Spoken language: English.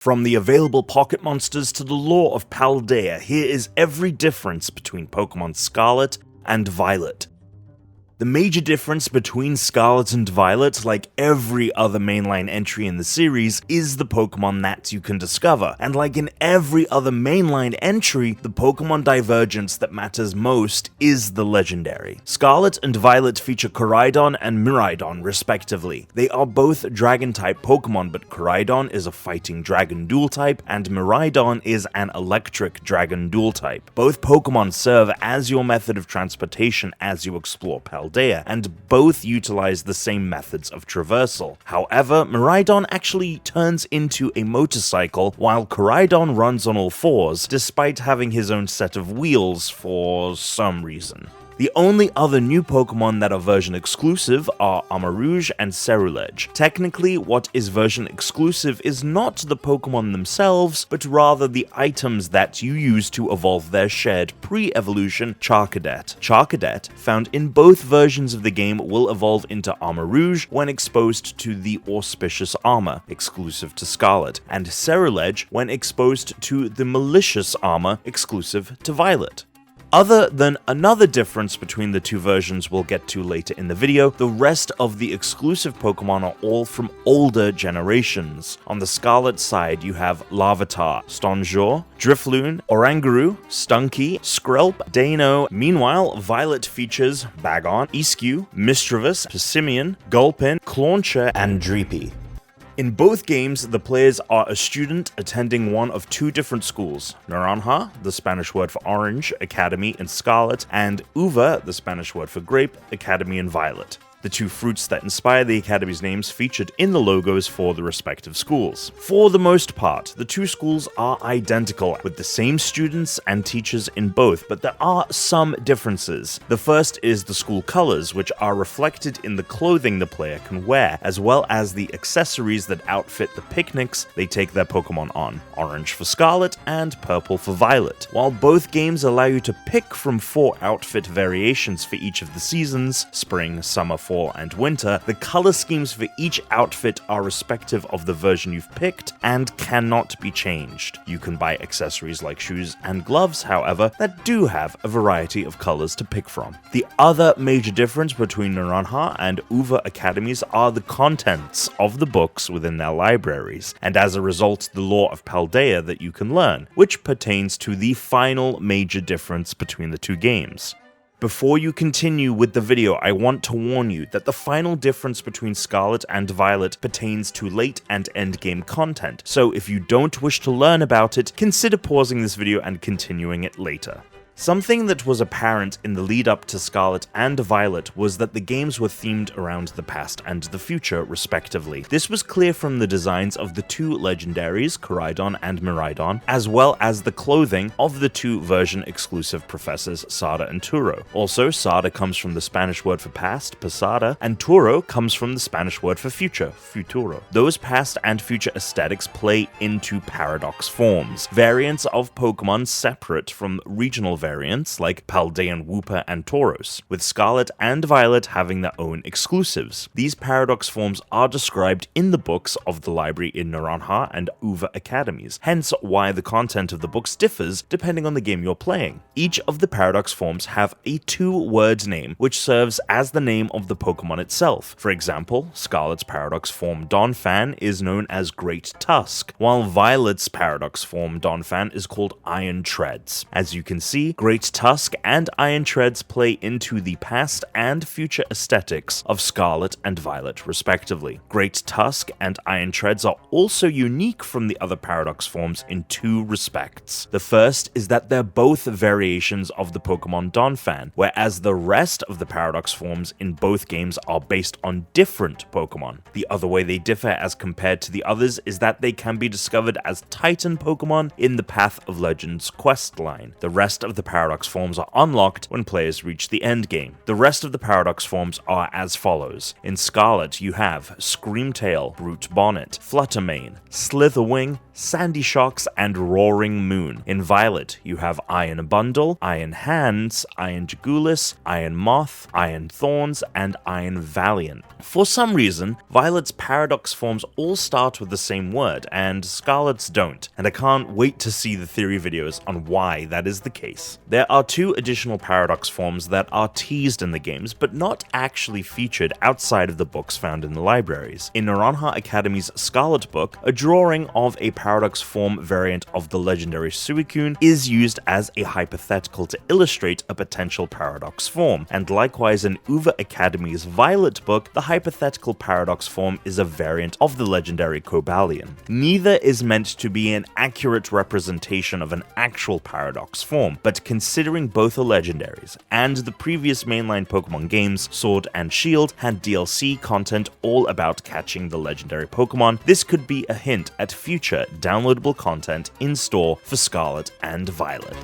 From the available pocket monsters to the lore of Paldea, here is every difference between Pokemon Scarlet and Violet. The major difference between Scarlet and Violet, like every other mainline entry in the series, is the Pokemon that you can discover, and like in every other mainline entry, the Pokemon divergence that matters most is the legendary. Scarlet and Violet feature Koraidon and Miraidon respectively. They are both Dragon-type Pokemon, but Koraidon is a fighting Dragon Dual type, and Miraidon is an electric Dragon Dual type. Both Pokemon serve as your method of transportation as you explore Paldea, and both utilize the same methods of traversal. However, Miraidon actually turns into a motorcycle, while Koraidon runs on all fours, despite having his own set of wheels for some reason. The only other new Pokemon that are version exclusive are Armarouge and Cerulege. Technically, what is version exclusive is not the Pokemon themselves, but rather the items that you use to evolve their shared pre-evolution Charcadet. Charcadet, found in both versions of the game, will evolve into Armarouge when exposed to the Auspicious Armor, exclusive to Scarlet, and Cerulege when exposed to the Malicious Armor, exclusive to Violet. Other than another difference between the two versions we'll get to later in the video, the rest of the exclusive Pokemon are all from older generations. On the Scarlet side, you have Larvitar, Stonjourner, Drifloon, Oranguru, Stunky, Skrelp, Dano. Meanwhile, Violet features Bagon, Eiscue, Misdreavus, Passimian, Gulpin, Clauncher, and Dreepy. In both games, the players are a student attending one of two different schools: Naranja, the Spanish word for orange, Academy in Scarlet, and Uva, the Spanish word for grape, Academy in Violet. The two fruits that inspire the Academy's names featured in the logos for the respective schools. For the most part, the two schools are identical, with the same students and teachers in both, but there are some differences. The first is the school colors, which are reflected in the clothing the player can wear, as well as the accessories that outfit the picnics they take their Pokemon on: orange for Scarlet and purple for Violet. While both games allow you to pick from 4 outfit variations for each of the seasons, spring, summer, fall, and winter, the color schemes for each outfit are respective of the version you've picked and cannot be changed. You can buy accessories like shoes and gloves, however, that do have a variety of colors to pick from. The other major difference between Naranja and Uva Academies are the contents of the books within their libraries, and as a result, the lore of Paldea that you can learn, which pertains to the final major difference between the two games. Before you continue with the video, I want to warn you that the final difference between Scarlet and Violet pertains to late and endgame content, so if you don't wish to learn about it, consider pausing this video and continuing it later. Something that was apparent in the lead up to Scarlet and Violet was that the games were themed around the past and the future, respectively. This was clear from the designs of the two legendaries, Koraidon and Miraidon, as well as the clothing of the two version-exclusive professors, Sada and Turo. Also, Sada comes from the Spanish word for past, pasada, and Turo comes from the Spanish word for future, futuro. Those past and future aesthetics play into paradox forms, variants of Pokemon separate from regional variants like Paldean Wooper and Tauros, with Scarlet and Violet having their own exclusives. These paradox forms are described in the books of the library in Naranja and Uva Academies, hence why the content of the books differs depending on the game you're playing. Each of the paradox forms have a 2-word name, which serves as the name of the Pokemon itself. For example, Scarlet's paradox form Donphan is known as Great Tusk, while Violet's paradox form Donphan is called Iron Treads. As you can see, Great Tusk and Iron Treads play into the past and future aesthetics of Scarlet and Violet, respectively. Great Tusk and Iron Treads are also unique from the other paradox forms in 2 respects. The first is that they're both variations of the Pokemon Donphan, whereas the rest of the paradox forms in both games are based on different Pokemon. The other way they differ as compared to the others is that they can be discovered as Titan Pokemon in the Path of Legends quest line. The rest of the the Paradox forms are unlocked when players reach the endgame. The rest of the Paradox forms are as follows. In Scarlet, you have Screamtail, Brute Bonnet, Fluttermane, Slitherwing, Sandy Shocks, and Roaring Moon. In Violet, you have Iron Bundle, Iron Hands, Iron Jagulis, Iron Moth, Iron Thorns, and Iron Valiant. For some reason, Violet's Paradox forms all start with the same word, and Scarlet's don't, and I can't wait to see the theory videos on why that is the case. There are 2 additional Paradox forms that are teased in the games, but not actually featured outside of the books found in the libraries. In Naranja Academy's Scarlet book, a drawing of a Paradox form variant of the legendary Suicune is used as a hypothetical to illustrate a potential Paradox form, and likewise in Uva Academy's Violet book, the hypothetical Paradox form is a variant of the legendary Cobalion. Neither is meant to be an accurate representation of an actual Paradox form, but considering both are legendaries, and the previous mainline Pokemon games, Sword and Shield, had DLC content all about catching the legendary Pokemon, this could be a hint at future downloadable content in store for Scarlet and Violet.